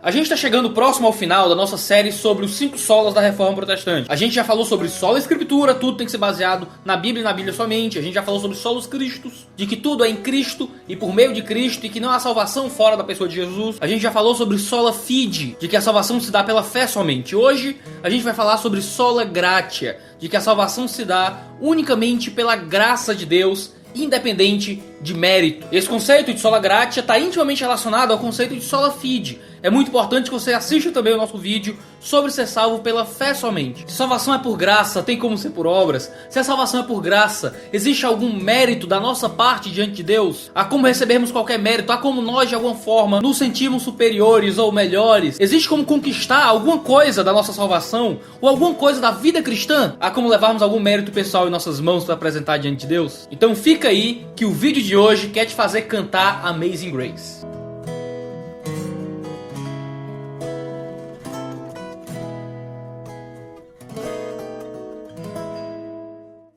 A gente está chegando próximo ao final da nossa série sobre os 5 solas da Reforma Protestante. A gente já falou sobre sola Escritura, tudo tem que ser baseado na Bíblia e na Bíblia somente. A gente já falou sobre solos Cristos, de que tudo é em Cristo e por meio de Cristo e que não há salvação fora da pessoa de Jesus. A gente já falou sobre sola fide, de que a salvação se dá pela fé somente. Hoje a gente vai falar sobre sola gratia, de que a salvação se dá unicamente pela graça de Deus, independente de mérito. Esse conceito de sola gratia está intimamente relacionado ao conceito de sola fide. É muito importante que você assista também o nosso vídeo sobre ser salvo pela fé somente. Se salvação é por graça, tem como ser por obras? Se a salvação é por graça, existe algum mérito da nossa parte diante de Deus? Há como recebermos qualquer mérito? Há como nós de alguma forma nos sentirmos superiores ou melhores? Existe como conquistar alguma coisa da nossa salvação? Ou alguma coisa da vida cristã? Há como levarmos algum mérito pessoal em nossas mãos para apresentar diante de Deus? Então fica aí que o vídeo de hoje quer te fazer cantar Amazing Grace.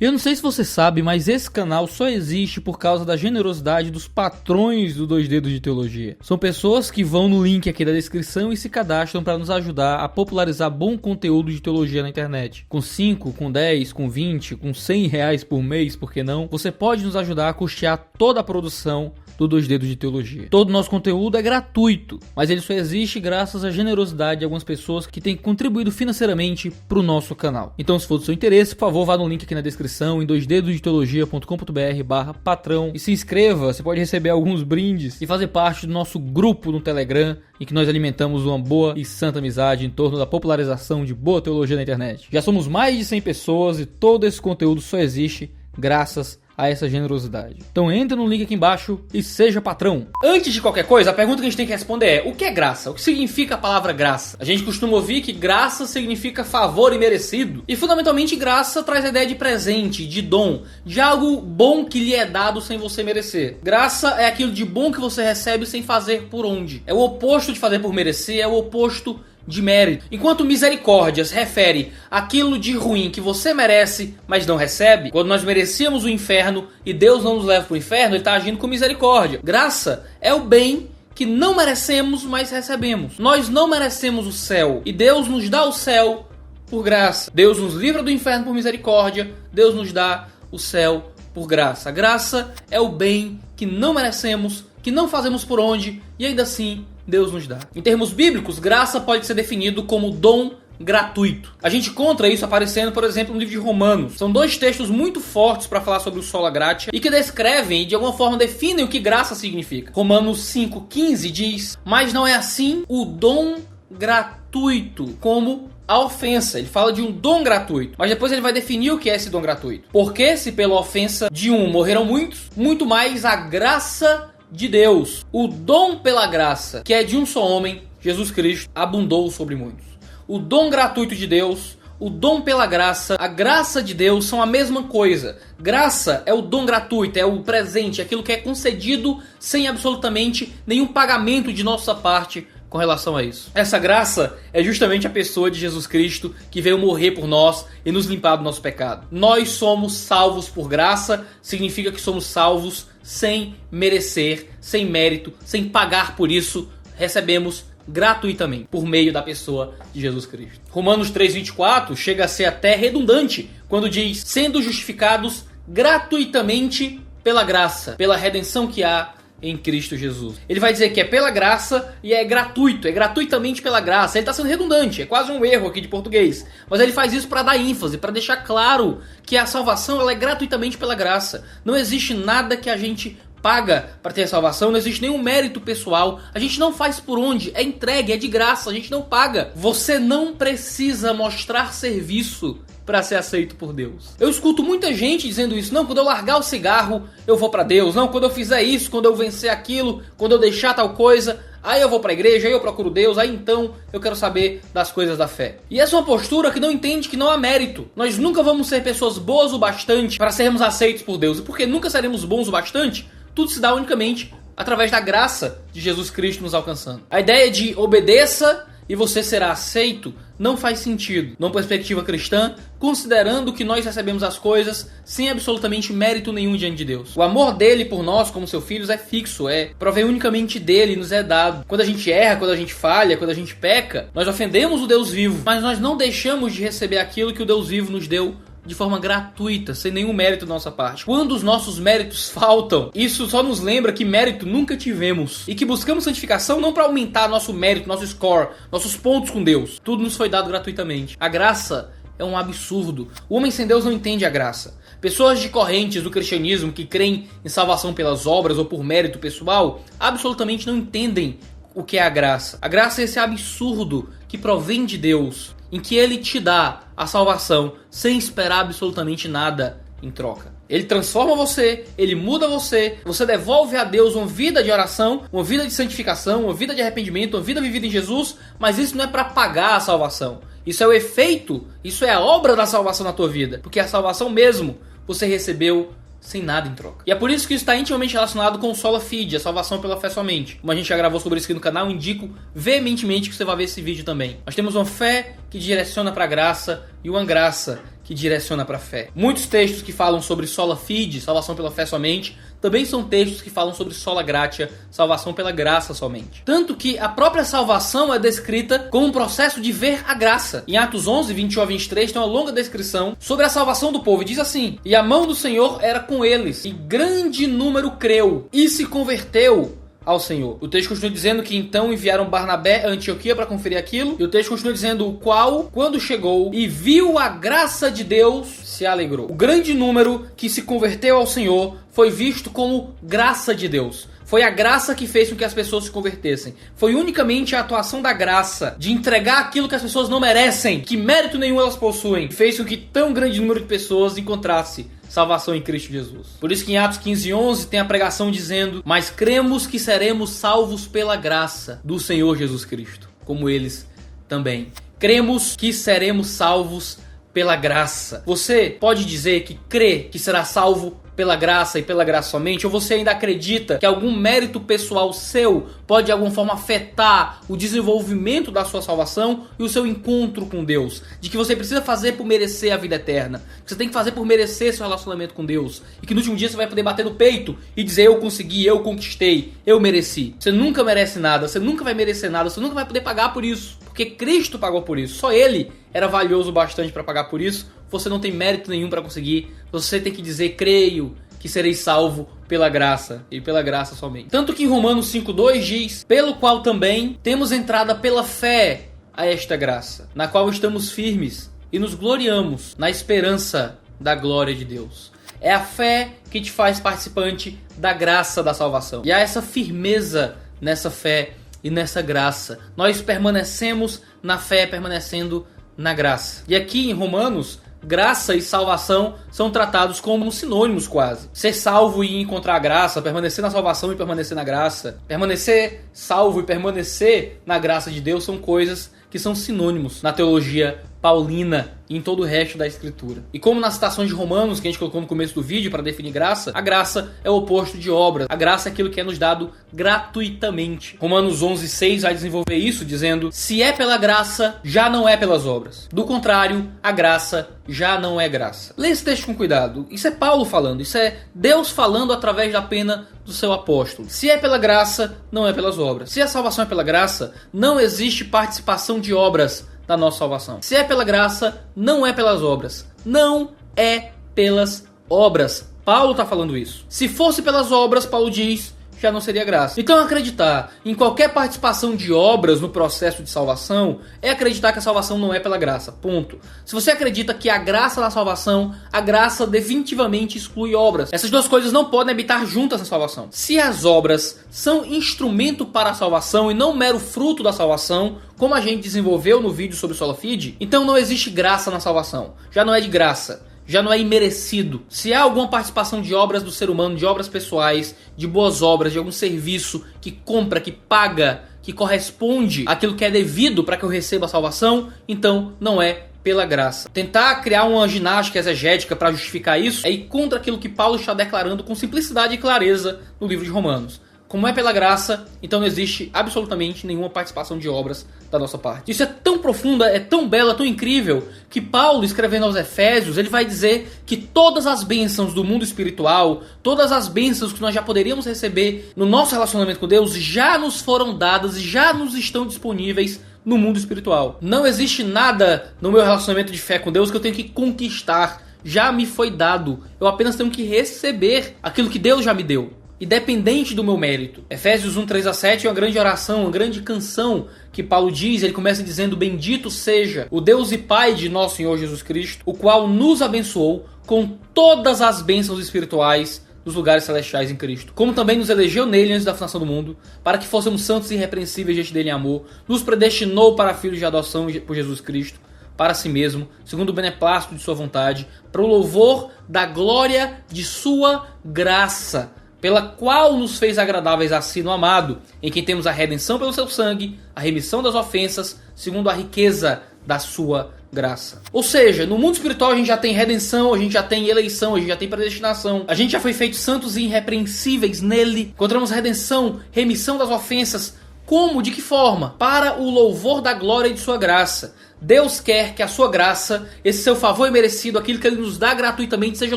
Eu não sei se você sabe, mas esse canal só existe por causa da generosidade dos patrões do Dois Dedos de Teologia. São pessoas que vão no link aqui da descrição e se cadastram para nos ajudar a popularizar bom conteúdo de teologia na internet. Com 5, com 10, com 20, com 100 reais por mês, por que não? Você pode nos ajudar a custear toda a produção do Dois Dedos de Teologia. Todo o nosso conteúdo é gratuito, mas ele só existe graças à generosidade de algumas pessoas que têm contribuído financeiramente para o nosso canal. Então, se for do seu interesse, por favor, vá no link aqui na descrição, em doisdedosdeteologia.com.br/patrão, e se inscreva. Você pode receber alguns brindes e fazer parte do nosso grupo no Telegram, em que nós alimentamos uma boa e santa amizade em torno da popularização de boa teologia na internet. Já somos mais de 100 pessoas e todo esse conteúdo só existe graças a essa generosidade. Então entra no link aqui embaixo e seja patrão. Antes de qualquer coisa, a pergunta que a gente tem que responder é: o que é graça? O que significa a palavra graça? A gente costuma ouvir que graça significa favor imerecido, e fundamentalmente graça traz a ideia de presente, de dom, de algo bom que lhe é dado sem você merecer. Graça é aquilo de bom que você recebe sem fazer por onde. É o oposto de fazer por merecer, é o oposto de mérito. Enquanto misericórdia se refere àquilo de ruim que você merece, mas não recebe, quando nós merecíamos o inferno e Deus não nos leva para o inferno, Ele está agindo com misericórdia. Graça é o bem que não merecemos, mas recebemos. Nós não merecemos o céu e Deus nos dá o céu por graça. Deus nos livra do inferno por misericórdia, Deus nos dá o céu por graça. Graça é o bem que não merecemos, que não fazemos por onde, e ainda assim Deus nos dá. Em termos bíblicos, graça pode ser definido como dom gratuito. A gente encontra isso aparecendo, por exemplo, no livro de Romanos. São 2 textos muito fortes para falar sobre o sola gratia e que descrevem e de alguma forma definem o que graça significa. Romanos 5,15 diz: mas não é assim o dom gratuito como a ofensa. Ele fala de um dom gratuito, mas depois ele vai definir o que é esse dom gratuito. Porque se pela ofensa de um morreram muitos, muito mais a graça de Deus, o dom pela graça, que é de um só homem, Jesus Cristo, abundou sobre muitos. O dom gratuito de Deus, o dom pela graça, a graça de Deus são a mesma coisa. Graça é o dom gratuito, é o presente, é aquilo que é concedido sem absolutamente nenhum pagamento de nossa parte com relação a isso. Essa graça é justamente a pessoa de Jesus Cristo, que veio morrer por nós e nos limpar do nosso pecado. Nós somos salvos por graça, significa que somos salvos sem merecer, sem mérito, sem pagar por isso, recebemos gratuitamente, por meio da pessoa de Jesus Cristo. Romanos 3,24 chega a ser até redundante, quando diz: sendo justificados gratuitamente pela graça, pela redenção que há em Cristo Jesus. Ele vai dizer que é pela graça e é gratuito, é gratuitamente pela graça. Ele está sendo redundante, é quase um erro aqui de português, mas ele faz isso para dar ênfase, para deixar claro que a salvação ela é gratuitamente pela graça. Não existe nada que a gente paga para ter a salvação, não existe nenhum mérito pessoal, a gente não faz por onde, é entregue, é de graça, a gente não paga. Você não precisa mostrar serviço para ser aceito por Deus. Eu escuto muita gente dizendo isso: não, quando eu largar o cigarro, eu vou para Deus. Não, quando eu fizer isso, quando eu vencer aquilo, quando eu deixar tal coisa, aí eu vou para a igreja, aí eu procuro Deus, aí então eu quero saber das coisas da fé. E essa é uma postura que não entende que não há mérito. Nós nunca vamos ser pessoas boas o bastante para sermos aceitos por Deus. E porque nunca seremos bons o bastante, tudo se dá unicamente através da graça de Jesus Cristo nos alcançando. A ideia de obedeça e você será aceito não faz sentido, numa perspectiva cristã, considerando que nós recebemos as coisas sem absolutamente mérito nenhum diante de Deus. O amor dele por nós, como seus filhos, é fixo, provém unicamente dele e nos é dado. Quando a gente erra, quando a gente falha, quando a gente peca, nós ofendemos o Deus vivo, mas nós não deixamos de receber aquilo que o Deus vivo nos deu de forma gratuita, sem nenhum mérito da nossa parte. Quando os nossos méritos faltam, isso só nos lembra que mérito nunca tivemos e que buscamos santificação não para aumentar nosso mérito, nosso score, nossos pontos com Deus. Tudo nos foi dado gratuitamente. A graça é um absurdo. O homem sem Deus não entende a graça. Pessoas de correntes do cristianismo que creem em salvação pelas obras ou por mérito pessoal absolutamente não entendem o que é a graça. A graça é esse absurdo que provém de Deus, em que Ele te dá a salvação sem esperar absolutamente nada em troca. Ele transforma você, Ele muda você, você devolve a Deus uma vida de oração, uma vida de santificação, uma vida de arrependimento, uma vida vivida em Jesus, mas isso não é para pagar a salvação. Isso é o efeito, isso é a obra da salvação na tua vida, porque a salvação mesmo você recebeu sem nada em troca. E é por isso que isso está intimamente relacionado com o Sola Fide, a salvação pela fé somente. Como a gente já gravou sobre isso aqui no canal, indico veementemente que você vá ver esse vídeo também. Nós temos uma fé que direciona para a graça e uma graça que direciona para a fé. Muitos textos que falam sobre Sola Fide, salvação pela fé somente, também são textos que falam sobre Sola Gratia, salvação pela graça somente. Tanto que a própria salvação é descrita como um processo de ver a graça. Em Atos 11, 21 a 23, tem uma longa descrição sobre a salvação do povo. E diz assim: e a mão do Senhor era com eles, e grande número creu e se converteu ao Senhor. O texto continua dizendo que então enviaram Barnabé a Antioquia para conferir aquilo. E o texto continua dizendo: o qual, quando chegou e viu a graça de Deus, se alegrou. O grande número que se converteu ao Senhor foi visto como graça de Deus. Foi a graça que fez com que as pessoas se convertessem. Foi unicamente a atuação da graça, de entregar aquilo que as pessoas não merecem, que mérito nenhum elas possuem, que fez com que tão grande número de pessoas encontrasse salvação em Cristo Jesus. Por isso que em Atos 15:11 tem a pregação dizendo: mas cremos que seremos salvos pela graça do Senhor Jesus Cristo, como eles também. Cremos que seremos salvos pela graça. Você pode dizer que crê que será salvo pela graça e pela graça somente? Ou você ainda acredita que algum mérito pessoal seu pode de alguma forma afetar o desenvolvimento da sua salvação e o seu encontro com Deus? De que você precisa fazer por merecer a vida eterna, que você tem que fazer por merecer seu relacionamento com Deus, e que no último dia você vai poder bater no peito e dizer: eu consegui, eu conquistei, eu mereci. Você nunca merece nada, você nunca vai merecer nada, você nunca vai poder pagar por isso, porque Cristo pagou por isso. Só Ele era valioso bastante para pagar por isso. Você não tem mérito nenhum para conseguir. Você tem que dizer: creio que serei salvo pela graça, e pela graça somente. Tanto que em Romanos 5:2 diz: pelo qual também temos entrada pela fé a esta graça, na qual estamos firmes e nos gloriamos na esperança da glória de Deus. É a fé que te faz participante da graça da salvação. E há essa firmeza nessa fé e nessa graça. Nós permanecemos na fé, permanecendo na graça. E aqui em Romanos, graça e salvação são tratados como sinônimos quase. Ser salvo e encontrar a graça, permanecer na salvação e permanecer na graça, permanecer salvo e permanecer na graça de Deus são coisas que são sinônimos na teologia paulina e em todo o resto da escritura. E como nas citações de Romanos que a gente colocou no começo do vídeo para definir graça, a graça é o oposto de obras. A graça é aquilo que é nos dado gratuitamente. Romanos 11:6 vai desenvolver isso dizendo: se é pela graça, já não é pelas obras. Do contrário, a graça já não é graça. Lê esse texto com cuidado. Isso é Paulo falando, isso é Deus falando através da pena do seu apóstolo. Se é pela graça, não é pelas obras. Se a salvação é pela graça, não existe participação de obras da nossa salvação. Se é pela graça, não é pelas obras. Não é pelas obras. Paulo está falando isso. Se fosse pelas obras, Paulo diz, já não seria graça. Então acreditar em qualquer participação de obras no processo de salvação é acreditar que a salvação não é pela graça. Ponto. Se você acredita que a graça da salvação, a graça definitivamente exclui obras. Essas duas coisas não podem habitar juntas na salvação. Se as obras são instrumento para a salvação e não mero fruto da salvação, como a gente desenvolveu no vídeo sobre Sola Fide, então não existe graça na salvação. Já não é de graça. Já não é imerecido. Se há alguma participação de obras do ser humano, de obras pessoais, de boas obras, de algum serviço que compra, que paga, que corresponde àquilo que é devido para que eu receba a salvação, então não é pela graça. Tentar criar uma ginástica exegética para justificar isso é ir contra aquilo que Paulo está declarando com simplicidade e clareza no livro de Romanos. como é pela graça, então não existe absolutamente nenhuma participação de obras da nossa parte. Isso é tão profundo, é tão belo, é tão incrível, que Paulo, escrevendo aos Efésios, ele vai dizer que todas as bênçãos do mundo espiritual, todas as bênçãos que nós já poderíamos receber no nosso relacionamento com Deus, já nos foram dadas e já nos estão disponíveis no mundo espiritual. Não existe nada no meu relacionamento de fé com Deus que eu tenho que conquistar. Já me foi dado. Eu apenas tenho que receber aquilo que Deus já me deu, independente do meu mérito. Efésios 1:3-7 é uma grande oração, uma grande canção que Paulo diz. Ele começa dizendo: bendito seja o Deus e Pai de nosso Senhor Jesus Cristo, o qual nos abençoou com todas as bênçãos espirituais dos lugares celestiais em Cristo, como também nos elegeu nele antes da fundação do mundo, para que fôssemos santos e irrepreensíveis diante dele em amor, nos predestinou para filhos de adoção por Jesus Cristo, para si mesmo, segundo o beneplácito de sua vontade, para o louvor da glória de sua graça, pela qual nos fez agradáveis a si no amado, em quem temos a redenção pelo seu sangue, a remissão das ofensas, segundo a riqueza da sua graça. Ou seja, no mundo espiritual a gente já tem redenção, a gente já tem eleição, a gente já tem predestinação, a gente já foi feito santos e irrepreensíveis nele, encontramos redenção, remissão das ofensas. Como? De que forma? Para o louvor da glória de sua graça. Deus quer que a sua graça, esse seu favor imerecido, aquilo que ele nos dá gratuitamente, seja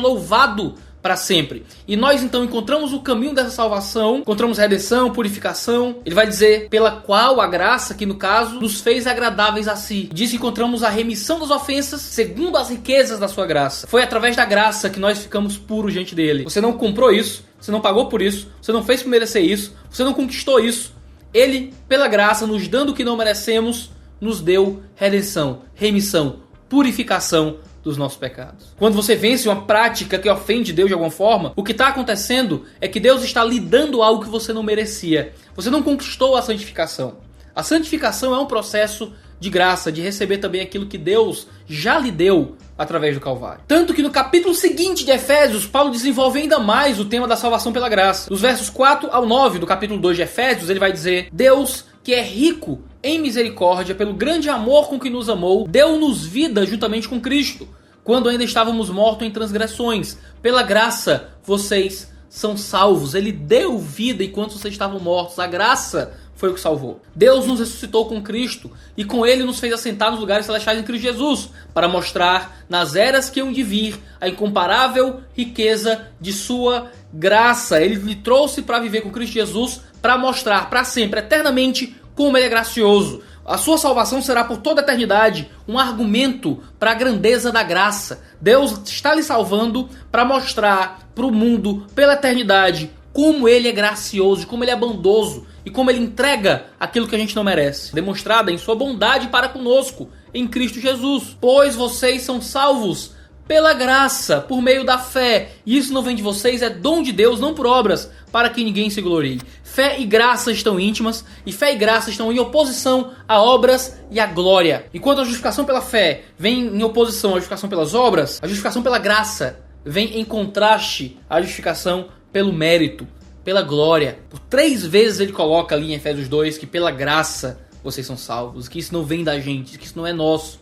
louvado para sempre. E nós então encontramos o caminho dessa salvação, encontramos redenção, purificação. Ele vai dizer, pela qual a graça, que no caso, nos fez agradáveis a si. Diz que encontramos a remissão das ofensas, segundo as riquezas da sua graça. Foi através da graça que nós ficamos puros diante dele. Você não comprou isso, você não pagou por isso, você não fez por merecer isso, você não conquistou isso. Ele, pela graça, nos dando o que não merecemos, nos deu redenção, remissão, purificação dos nossos pecados. Quando você vence uma prática que ofende Deus de alguma forma, o que está acontecendo é que Deus está lhe dando algo que você não merecia. Você não conquistou a santificação. A santificação é um processo de graça, de receber também aquilo que Deus já lhe deu através do Calvário. Tanto que no capítulo seguinte de Efésios, Paulo desenvolve ainda mais o tema da salvação pela graça. Dos versos 4 ao 9 do capítulo 2 de Efésios, ele vai dizer: Deus, que é rico em misericórdia, pelo grande amor com que nos amou, deu-nos vida juntamente com Cristo, quando ainda estávamos mortos em transgressões. Pela graça, vocês são salvos. Ele deu vida enquanto vocês estavam mortos. A graça foi o que salvou. Deus nos ressuscitou com Cristo e com ele nos fez assentar nos lugares celestiais em Cristo Jesus, para mostrar nas eras que hão de vir a incomparável riqueza de sua graça. Ele lhe trouxe para viver com Cristo Jesus, para mostrar para sempre, eternamente, como ele é gracioso. A sua salvação será por toda a eternidade um argumento para a grandeza da graça. Deus está lhe salvando para mostrar para o mundo, pela eternidade, como ele é gracioso, como ele é bondoso e como ele entrega aquilo que a gente não merece. Demonstrada em sua bondade para conosco, em Cristo Jesus. Pois vocês são salvos pela graça, por meio da fé. E isso não vem de vocês, é dom de Deus, não por obras, para que ninguém se glorie. Fé e graça estão íntimas, e fé e graça estão em oposição a obras e a glória. Enquanto a justificação pela fé vem em oposição à justificação pelas obras, a justificação pela graça vem em contraste à justificação pelo mérito, pela glória. Por 3 vezes ele coloca ali em Efésios 2 que pela graça vocês são salvos, que isso não vem da gente, que isso não é nosso,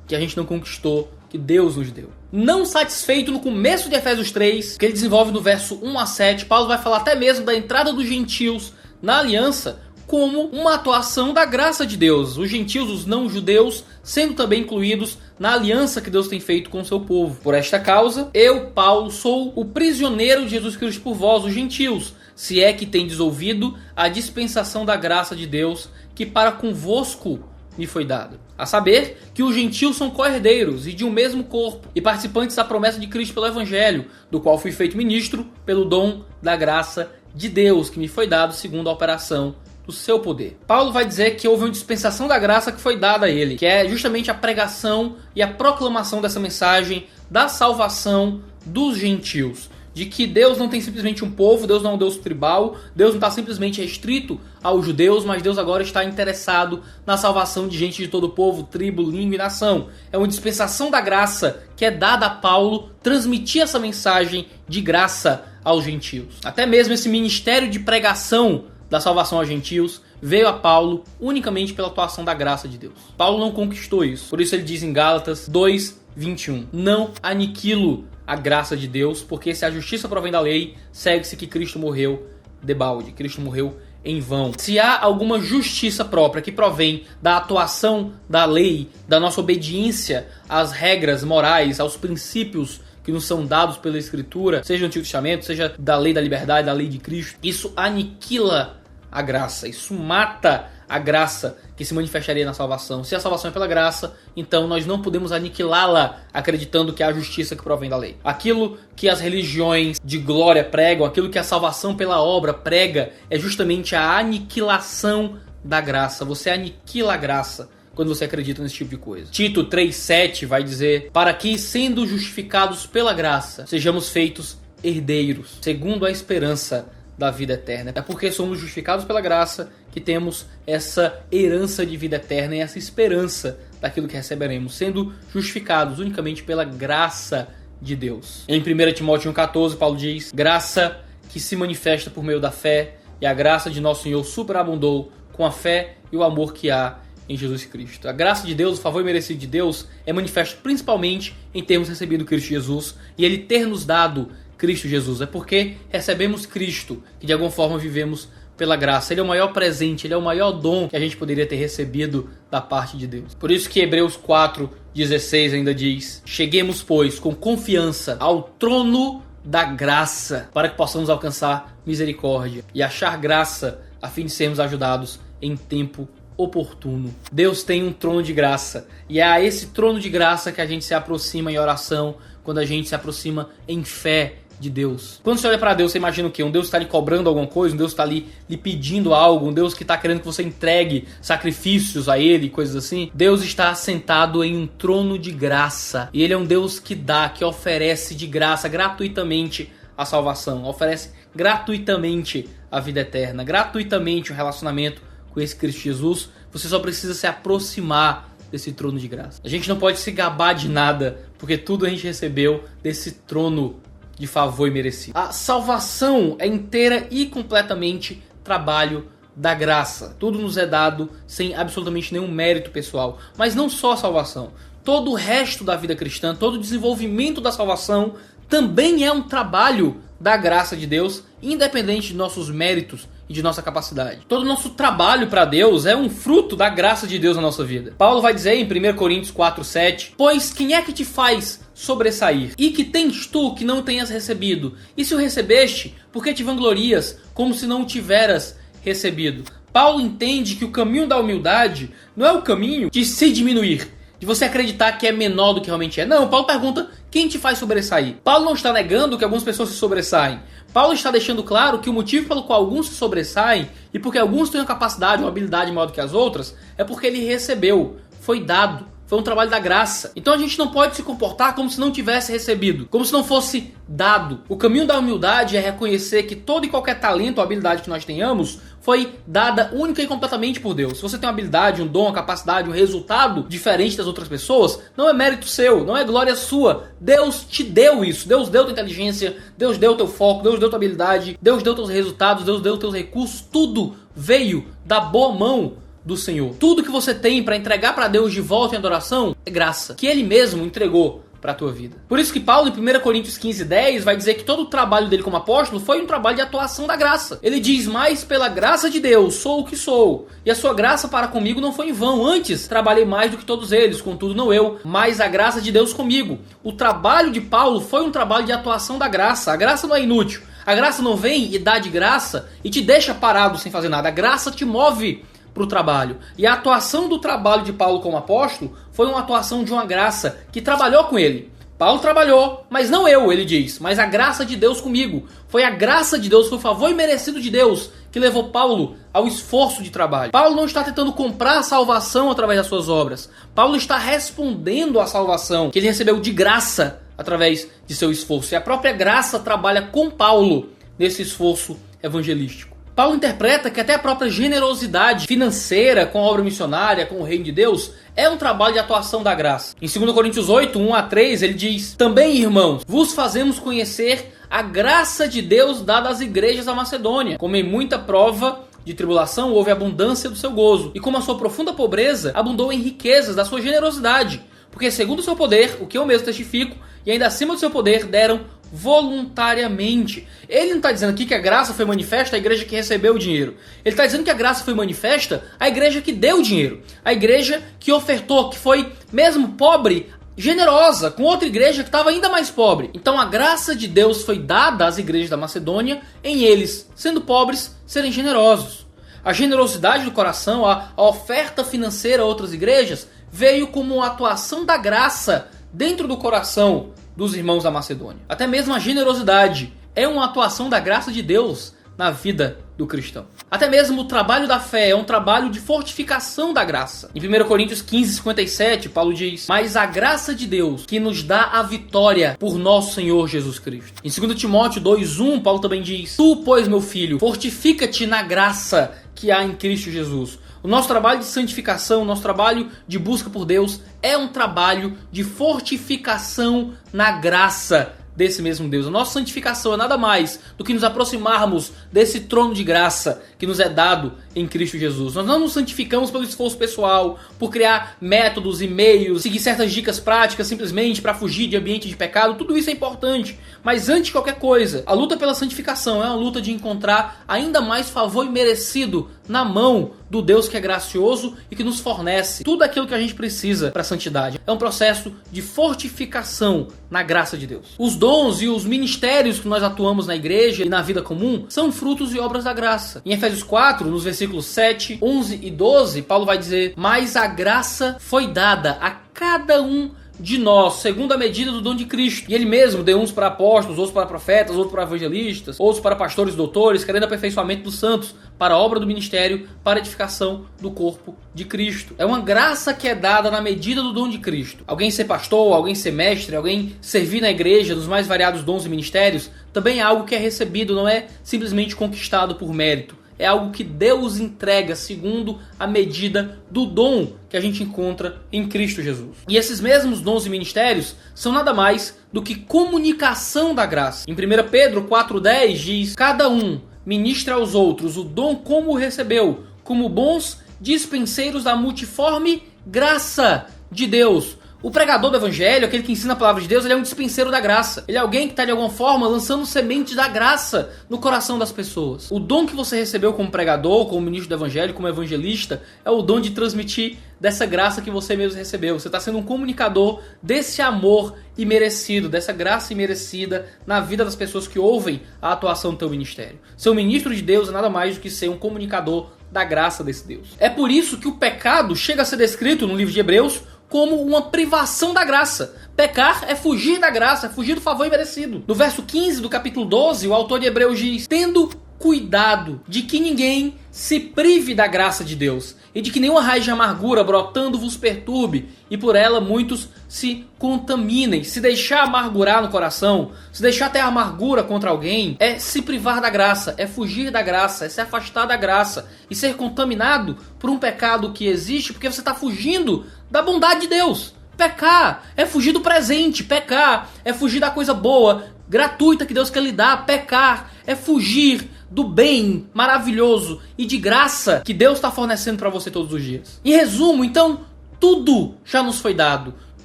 que a gente não conquistou, que Deus nos deu. Não satisfeito, no começo de Efésios 3, que ele desenvolve do verso 1 a 7, Paulo vai falar até mesmo da entrada dos gentios na aliança como uma atuação da graça de Deus. Os gentios, os não-judeus, sendo também incluídos na aliança que Deus tem feito com o seu povo. Por esta causa, eu, Paulo, sou o prisioneiro de Jesus Cristo por vós, os gentios, se é que tendes ouvido a dispensação da graça de Deus, que para convosco me foi dada. A saber, que os gentios são co-herdeiros e de um mesmo corpo, e participantes da promessa de Cristo pelo Evangelho, do qual fui feito ministro pelo dom da graça de Deus, que me foi dado segundo a operação do seu poder. Paulo vai dizer que houve uma dispensação da graça que foi dada a ele, que é justamente a pregação e a proclamação dessa mensagem da salvação dos gentios. De que Deus não tem simplesmente um povo, Deus não é um Deus tribal, Deus não está simplesmente restrito aos judeus, mas Deus agora está interessado na salvação de gente de todo o povo, tribo, língua e nação. É uma dispensação da graça que é dada a Paulo transmitir essa mensagem de graça aos gentios. Até mesmo esse ministério de pregação da salvação aos gentios veio a Paulo unicamente pela atuação da graça de Deus. Paulo não conquistou isso. Por isso ele diz em Gálatas 2:21, não aniquilo a graça de Deus, porque se a justiça provém da lei, segue-se que Cristo morreu debalde. Cristo morreu em vão. Se há alguma justiça própria que provém da atuação da lei, da nossa obediência às regras morais, aos princípios que nos são dados pela Escritura, seja do Antigo Testamento, seja da lei da liberdade, da lei de Cristo, isso aniquila a graça, isso mata a graça que se manifestaria na salvação. Se a salvação é pela graça, então nós não podemos aniquilá-la acreditando que há justiça que provém da lei. Aquilo que as religiões de glória pregam, aquilo que a salvação pela obra prega, é justamente a aniquilação da graça. Você aniquila a graça quando você acredita nesse tipo de coisa. Tito 3,7 vai dizer: para que, sendo justificados pela graça, sejamos feitos herdeiros, segundo a esperança da vida eterna. É porque somos justificados pela graça que temos essa herança de vida eterna e essa esperança daquilo que receberemos, sendo justificados unicamente pela graça de Deus. Em 1 Timóteo 1,14, Paulo diz: graça que se manifesta por meio da fé, e a graça de nosso Senhor superabundou com a fé e o amor que há em Jesus Cristo. A graça de Deus, o favor merecido de Deus, é manifesto principalmente em termos recebido Cristo Jesus e Ele ter nos dado Cristo Jesus. É porque recebemos Cristo que de alguma forma vivemos pela graça. Ele é o maior presente, Ele é o maior dom que a gente poderia ter recebido da parte de Deus. Por isso que Hebreus 4,16 ainda diz: cheguemos, pois, com confiança ao trono da graça, para que possamos alcançar misericórdia e achar graça, a fim de sermos ajudados em tempo oportuno. Deus tem um trono de graça, e é a esse trono de graça que a gente se aproxima em oração, quando a gente se aproxima em fé de Deus. Quando você olha para Deus, você imagina o quê? Um Deus que está lhe cobrando alguma coisa, um Deus que está lhe pedindo algo, um Deus que está querendo que você entregue sacrifícios a Ele, coisas assim. Deus está sentado em um trono de graça, e Ele é um Deus que dá, que oferece de graça, gratuitamente, a salvação, oferece gratuitamente a vida eterna, gratuitamente o relacionamento com esse Cristo Jesus. Você só precisa se aproximar desse trono de graça. A gente não pode se gabar de nada, porque tudo a gente recebeu desse trono de favor e merecido. A salvação é inteira e completamente trabalho da graça. Tudo nos é dado sem absolutamente nenhum mérito pessoal. Mas não só a salvação. Todo o resto da vida cristã, todo o desenvolvimento da salvação também é um trabalho da graça de Deus, independente de nossos méritos e de nossa capacidade. Todo o nosso trabalho para Deus é um fruto da graça de Deus na nossa vida. Paulo vai dizer em 1 Coríntios 4,7: pois quem é que te faz sobressair? E que tens tu que não tenhas recebido? E se o recebeste, por que te vanglorias como se não o tiveras recebido? Paulo entende que o caminho da humildade não é o caminho de se diminuir, de você acreditar que é menor do que realmente é. Não, Paulo pergunta: quem te faz sobressair? Paulo não está negando que algumas pessoas se sobressaem. Paulo está deixando claro que o motivo pelo qual alguns se sobressaem, e porque alguns têm uma capacidade, uma habilidade maior do que as outras, é porque ele recebeu, foi dado, foi um trabalho da graça. Então a gente não pode se comportar como se não tivesse recebido, como se não fosse dado. O caminho da humildade é reconhecer que todo e qualquer talento ou habilidade que nós tenhamos foi dada única e completamente por Deus. Se você tem uma habilidade, um dom, uma capacidade, um resultado diferente das outras pessoas, não é mérito seu, não é glória sua. Deus te deu isso. Deus deu tua inteligência, Deus deu teu foco, Deus deu tua habilidade, Deus deu teus resultados, Deus deu teus recursos. Tudo veio da boa mão do Senhor. Tudo que você tem para entregar para Deus de volta em adoração é graça, que Ele mesmo entregou para a tua vida. Por isso que Paulo, em 1 Coríntios 15:10, vai dizer que todo o trabalho dele como apóstolo foi um trabalho de atuação da graça. Ele diz: mas pela graça de Deus sou o que sou, e a sua graça para comigo não foi em vão. Antes trabalhei mais do que todos eles, contudo não eu, mas a graça de Deus comigo. O trabalho de Paulo foi um trabalho de atuação da graça. A graça não é inútil. A graça não vem e dá de graça e te deixa parado sem fazer nada. A graça te move para o trabalho. E a atuação do trabalho de Paulo como apóstolo foi uma atuação de uma graça que trabalhou com ele. Paulo trabalhou, mas não eu, ele diz, mas a graça de Deus comigo. Foi a graça de Deus, foi o favor imerecido de Deus que levou Paulo ao esforço de trabalho. Paulo não está tentando comprar a salvação através das suas obras. Paulo está respondendo à salvação que ele recebeu de graça através de seu esforço. E a própria graça trabalha com Paulo nesse esforço evangelístico. Paulo interpreta que até a própria generosidade financeira com a obra missionária, com o reino de Deus, é um trabalho de atuação da graça. Em 2 Coríntios 8, 1-3, ele diz: também, irmãos, vos fazemos conhecer a graça de Deus dada às igrejas da Macedônia, como em muita prova de tribulação houve abundância do seu gozo, e como a sua profunda pobreza abundou em riquezas da sua generosidade. Porque segundo o seu poder, o que eu mesmo testifico, e ainda acima do seu poder, deram voluntariamente. Ele não está dizendo aqui que a graça foi manifesta à igreja que recebeu o dinheiro. Ele está dizendo que a graça foi manifesta à igreja que deu o dinheiro. A igreja que ofertou, que foi, mesmo pobre, generosa, com outra igreja que estava ainda mais pobre. Então a graça de Deus foi dada às igrejas da Macedônia em eles, sendo pobres, serem generosos. A generosidade do coração, a oferta financeira a outras igrejas, veio como uma atuação da graça dentro do coração dos irmãos da Macedônia. Até mesmo a generosidade é uma atuação da graça de Deus na vida do cristão. Até mesmo o trabalho da fé é um trabalho de fortificação da graça. Em 1 Coríntios 15:57, Paulo diz: mas a graça de Deus que nos dá a vitória por nosso Senhor Jesus Cristo. Em 2 Timóteo 2:1, Paulo também diz: tu, pois, meu filho, fortifica-te na graça que há em Cristo Jesus. O nosso trabalho de santificação, o nosso trabalho de busca por Deus é um trabalho de fortificação na graça desse mesmo Deus. A nossa santificação é nada mais do que nos aproximarmos desse trono de graça que nos é dado em Cristo Jesus. Nós não nos santificamos pelo esforço pessoal, por criar métodos e meios, seguir certas dicas práticas simplesmente para fugir de ambiente de pecado. Tudo isso é importante, mas antes de qualquer coisa, a luta pela santificação é uma luta de encontrar ainda mais favor imerecido na mão do Deus que é gracioso e que nos fornece tudo aquilo que a gente precisa para a santidade. É um processo de fortificação na graça de Deus. Os dons e os ministérios que nós atuamos na igreja e na vida comum são frutos e obras da graça. Em Efésios 4, nos versículos 7, 11 e 12, Paulo vai dizer: mas a graça foi dada a cada um de nós, segundo a medida do dom de Cristo. E ele mesmo deu uns para apóstolos, outros para profetas, outros para evangelistas, outros para pastores e doutores, querendo aperfeiçoamento dos santos, para a obra do ministério, para a edificação do corpo de Cristo. É uma graça que é dada na medida do dom de Cristo. Alguém ser pastor, alguém ser mestre, alguém servir na igreja dos mais variados dons e ministérios, também é algo que é recebido, não é simplesmente conquistado por mérito. É algo que Deus entrega segundo a medida do dom que a gente encontra em Cristo Jesus. E esses mesmos dons e ministérios são nada mais do que comunicação da graça. Em 1 Pedro 4,10 diz: cada um ministra aos outros o dom como o recebeu, como bons dispenseiros da multiforme graça de Deus. O pregador do evangelho, aquele que ensina a palavra de Deus, ele é um dispenseiro da graça. Ele é alguém que está de alguma forma lançando sementes da graça no coração das pessoas. O dom que você recebeu como pregador, como ministro do evangelho, como evangelista, é o dom de transmitir dessa graça que você mesmo recebeu. Você está sendo um comunicador desse amor imerecido, dessa graça imerecida na vida das pessoas que ouvem a atuação do teu ministério. Ser um ministro de Deus é nada mais do que ser um comunicador da graça desse Deus. É por isso que o pecado chega a ser descrito no livro de Hebreus como uma privação da graça. Pecar é fugir da graça, é fugir do favor imerecido. No verso 15 do capítulo 12, o autor de Hebreus diz: tendo cuidado de que ninguém se prive da graça de Deus, e de que nenhuma raiz de amargura brotando vos perturbe, e por ela muitos se contaminem. Se deixar amargurar no coração, se deixar ter amargura contra alguém, é se privar da graça, é fugir da graça, é se afastar da graça, e ser contaminado por um pecado que existe porque você está fugindo da bondade de Deus. Pecar é fugir do presente, pecar é fugir da coisa boa, gratuita que Deus quer lhe dar, pecar é fugir do bem maravilhoso e de graça que Deus está fornecendo para você todos os dias. Em resumo, então, tudo já nos foi dado.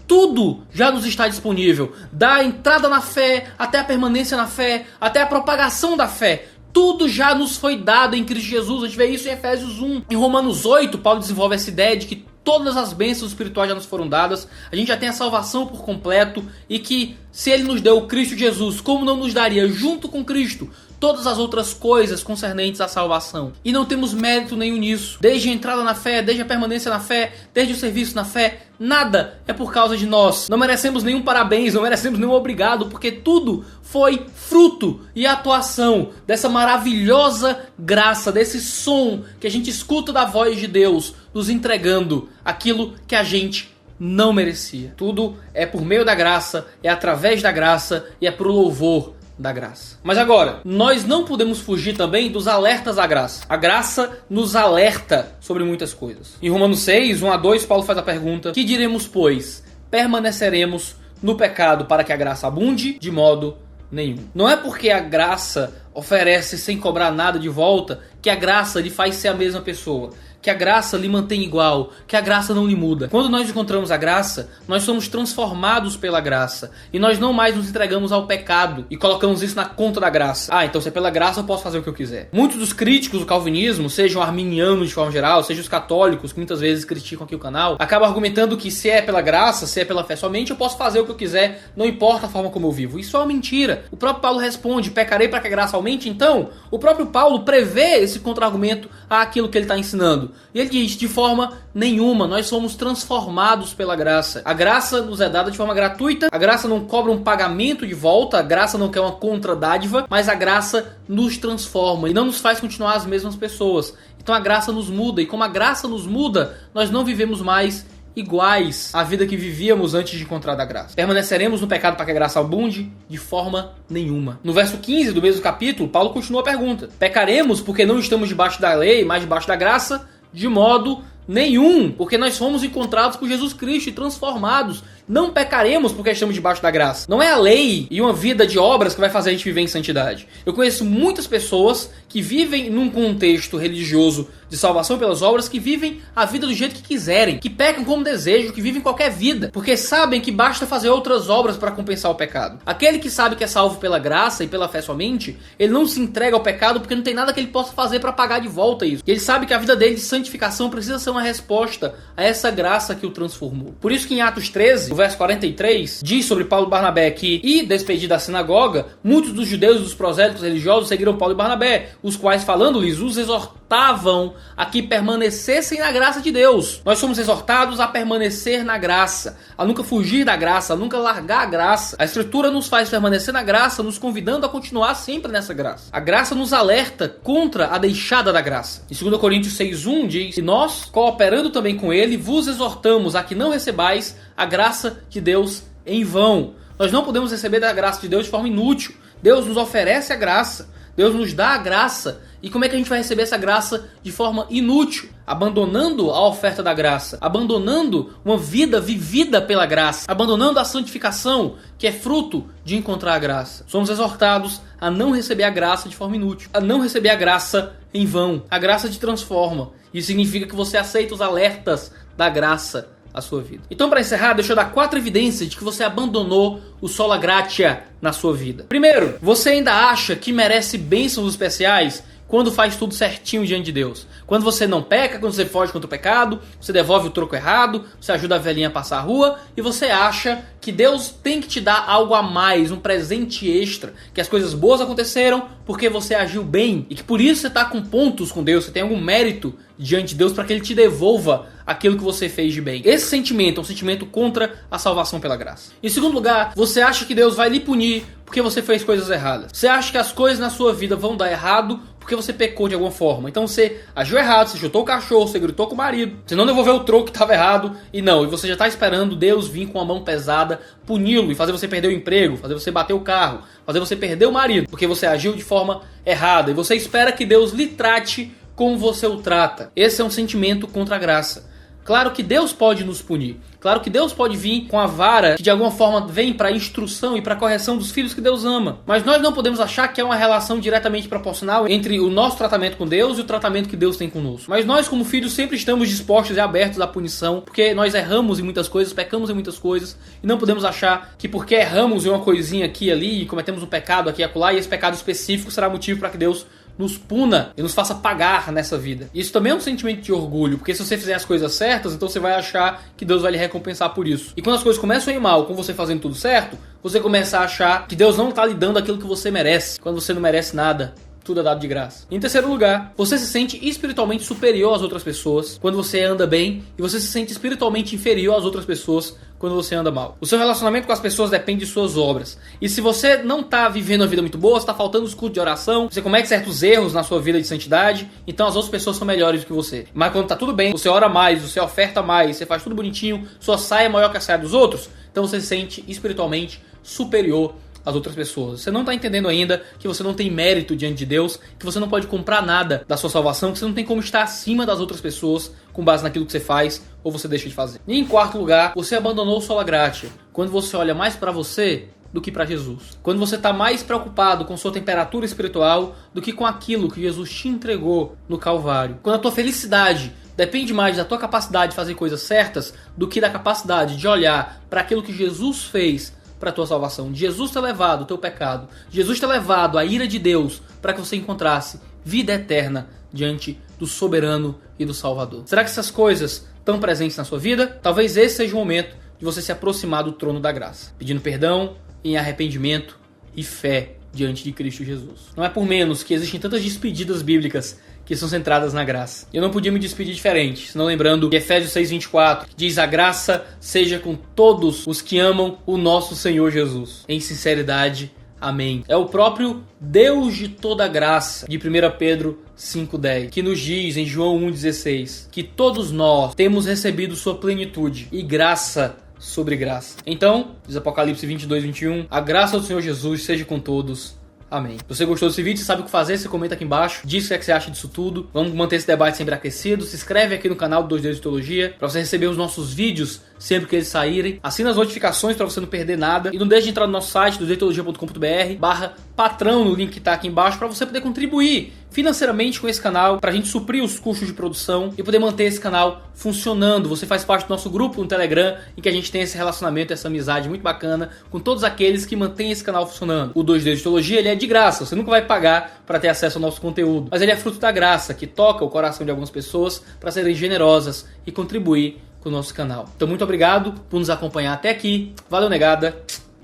Tudo já nos está disponível. Da entrada na fé, até a permanência na fé, até a propagação da fé. Tudo já nos foi dado em Cristo Jesus. A gente vê isso em Efésios 1. Em Romanos 8, Paulo desenvolve essa ideia de que todas as bênçãos espirituais já nos foram dadas. A gente já tem a salvação por completo. E que se Ele nos deu Cristo Jesus, como não nos daria junto com Cristo todas as outras coisas concernentes à salvação? E não temos mérito nenhum nisso. Desde a entrada na fé, desde a permanência na fé, desde o serviço na fé, nada é por causa de nós. Não merecemos nenhum parabéns, não merecemos nenhum obrigado, porque tudo foi fruto e atuação dessa maravilhosa graça, desse som que a gente escuta da voz de Deus, nos entregando aquilo que a gente não merecia. Tudo é por meio da graça, é através da graça e é pro louvor da graça. Mas agora, nós não podemos fugir também dos alertas da graça. A graça nos alerta sobre muitas coisas. Em Romanos 6, 1 a 2, Paulo faz a pergunta: que diremos, pois? Permaneceremos no pecado para que a graça abunde? De modo nenhum. Não é porque a graça oferece sem cobrar nada de volta que a graça lhe faz ser a mesma pessoa, que a graça lhe mantém igual, que a graça não lhe muda. Quando nós encontramos a graça, nós somos transformados pela graça. E nós não mais nos entregamos ao pecado e colocamos isso na conta da graça. Ah, então se é pela graça eu posso fazer o que eu quiser. Muitos dos críticos do calvinismo, sejam arminianos de forma geral, sejam os católicos, que muitas vezes criticam aqui o canal, acabam argumentando que se é pela graça, se é pela fé somente, eu posso fazer o que eu quiser, não importa a forma como eu vivo. Isso é uma mentira. O próprio Paulo responde, pecarei para que a graça aumente? Então, o próprio Paulo prevê esse contra-argumento àquilo que ele está ensinando. E ele diz, de forma nenhuma, nós somos transformados pela graça. A graça nos é dada de forma gratuita, a graça não cobra um pagamento de volta, a graça não quer uma contradádiva, mas a graça nos transforma e não nos faz continuar as mesmas pessoas. Então a graça nos muda, e como a graça nos muda, nós não vivemos mais iguais à vida que vivíamos antes de encontrar a graça. Permaneceremos no pecado para que a graça abunde? De forma nenhuma. No verso 15 do mesmo capítulo, Paulo continua a pergunta. Pecaremos porque não estamos debaixo da lei, mas debaixo da graça? De modo nenhum, porque nós fomos encontrados por Jesus Cristo e transformados. Não pecaremos porque estamos debaixo da graça. Não é a lei e uma vida de obras que vai fazer a gente viver em santidade. Eu conheço muitas pessoas que vivem num contexto religioso de salvação pelas obras, que vivem a vida do jeito que quiserem, que pecam como desejam, que vivem qualquer vida, porque sabem que basta fazer outras obras para compensar o pecado. Aquele que sabe que é salvo pela graça e pela fé somente, ele não se entrega ao pecado porque não tem nada que ele possa fazer para pagar de volta isso. E ele sabe que a vida dele de santificação precisa ser uma resposta a essa graça que o transformou. Por isso que em Atos 13, o verso 43, diz sobre Paulo e Barnabé que, e despedido da sinagoga, muitos dos judeus e dos prosélitos religiosos seguiram Paulo e Barnabé, os quais, falando-lhes, os exortavam a que permanecessem na graça de Deus. Nós somos exortados a permanecer na graça, a nunca fugir da graça, a nunca largar a graça. A Escritura nos faz permanecer na graça, nos convidando a continuar sempre nessa graça. A graça nos alerta contra a deixada da graça. Em 2 Coríntios 6:1 diz, e nós, cooperando também com ele, vos exortamos a que não recebais a graça de Deus em vão. Nós não podemos receber da graça de Deus de forma inútil. Deus nos oferece a graça. Deus nos dá a graça. E como é que a gente vai receber essa graça de forma inútil? Abandonando a oferta da graça, abandonando uma vida vivida pela graça, abandonando a santificação, que é fruto de encontrar a graça. Somos exortados a não receber a graça de forma inútil, a não receber a graça em vão. A graça te transforma. Isso significa que você aceita os alertas da graça a sua vida. Então, para encerrar, deixa eu dar 4 evidências de que você abandonou o sola gratia na sua vida. Primeiro, você ainda acha que merece bênçãos especiais quando faz tudo certinho diante de Deus. Quando você não peca, quando você foge contra o pecado, você devolve o troco errado, você ajuda a velhinha a passar a rua e você acha que Deus tem que te dar algo a mais, um presente extra, que as coisas boas aconteceram porque você agiu bem e que por isso você está com pontos com Deus, você tem algum mérito diante de Deus para que Ele te devolva aquilo que você fez de bem. Esse sentimento é um sentimento contra a salvação pela graça. Em segundo lugar, você acha que Deus vai lhe punir porque você fez coisas erradas. Você acha que as coisas na sua vida vão dar errado porque você pecou de alguma forma. Então você agiu errado, você chutou o cachorro, você gritou com o marido, você não devolveu o troco que estava errado, e você já está esperando Deus vir com a mão pesada, puni-lo e fazer você perder o emprego, fazer você bater o carro, fazer você perder o marido, porque você agiu de forma errada, e você espera que Deus lhe trate como você o trata. Esse é um sentimento contra a graça. Claro que Deus pode nos punir. Claro que Deus pode vir com a vara que de alguma forma vem para instrução e para correção dos filhos que Deus ama. Mas nós não podemos achar que é uma relação diretamente proporcional entre o nosso tratamento com Deus e o tratamento que Deus tem conosco. Mas nós, como filhos, sempre estamos dispostos e abertos à punição, porque nós erramos em muitas coisas, pecamos em muitas coisas, e não podemos achar que porque erramos em uma coisinha aqui e ali, e cometemos um pecado aqui e acolá, e esse pecado específico será motivo para que Deus nos puna e nos faça pagar nessa vida. Isso também é um sentimento de orgulho, porque se você fizer as coisas certas, então você vai achar que Deus vai lhe recompensar por isso. E quando as coisas começam a ir mal, com você fazendo tudo certo, você começa a achar que Deus não está lhe dando aquilo que você merece, quando você não merece nada. Tudo é dado de graça. Em terceiro lugar, você se sente espiritualmente superior às outras pessoas quando você anda bem, e você se sente espiritualmente inferior às outras pessoas quando você anda mal. O seu relacionamento com as pessoas depende de suas obras. E se você não está vivendo uma vida muito boa, está faltando os cultos de oração, você comete certos erros na sua vida de santidade, então as outras pessoas são melhores do que você. Mas quando está tudo bem, você ora mais, você oferta mais, você faz tudo bonitinho, sua saia é maior que a saia dos outros, então você se sente espiritualmente superior as outras pessoas. Você não está entendendo ainda que você não tem mérito diante de Deus, que você não pode comprar nada da sua salvação, que você não tem como estar acima das outras pessoas com base naquilo que você faz ou você deixa de fazer. E em quarto lugar, você abandonou o sola gratia. Quando você olha mais para você do que para Jesus. Quando você está mais preocupado com sua temperatura espiritual do que com aquilo que Jesus te entregou no Calvário. Quando a tua felicidade depende mais da tua capacidade de fazer coisas certas do que da capacidade de olhar para aquilo que Jesus fez para a tua salvação. Jesus ter levado o teu pecado. Jesus ter levado a ira de Deus para que você encontrasse vida eterna diante do soberano e do Salvador. Será que essas coisas estão presentes na sua vida? Talvez esse seja o momento de você se aproximar do trono da graça, pedindo perdão em arrependimento e fé diante de Cristo Jesus. Não é por menos que existem tantas despedidas bíblicas que são centradas na graça. Eu não podia me despedir diferente, senão lembrando de Efésios 6:24, que diz: a graça seja com todos os que amam o nosso Senhor Jesus. Em sinceridade, amém. É o próprio Deus de toda graça, de 1 Pedro 5:10, que nos diz em João 1:16, que todos nós temos recebido sua plenitude e graça sobre graça. Então, diz Apocalipse 22:21, a graça do Senhor Jesus seja com todos. Amém. Se você gostou desse vídeo, você sabe o que fazer, você comenta aqui embaixo, diz o que é que você acha disso tudo. Vamos manter esse debate sempre aquecido. Se inscreve aqui no canal do Dois Dedos de Teologia para você receber os nossos vídeos sempre que eles saírem. Assina as notificações para você não perder nada. E não deixe de entrar no nosso site, doisdedosteologia.com.br/patrão, no link que está aqui embaixo, para você poder contribuir financeiramente com esse canal, para a gente suprir os custos de produção e poder manter esse canal funcionando. Você faz parte do nosso grupo no Telegram, em que a gente tem esse relacionamento, essa amizade muito bacana com todos aqueles que mantêm esse canal funcionando. O Dois Dedos de Teologia, ele é de graça, você nunca vai pagar para ter acesso ao nosso conteúdo, mas ele é fruto da graça, que toca o coração de algumas pessoas para serem generosas e contribuir com o nosso canal. Então muito obrigado por nos acompanhar até aqui, valeu negada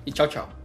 e tchau, tchau.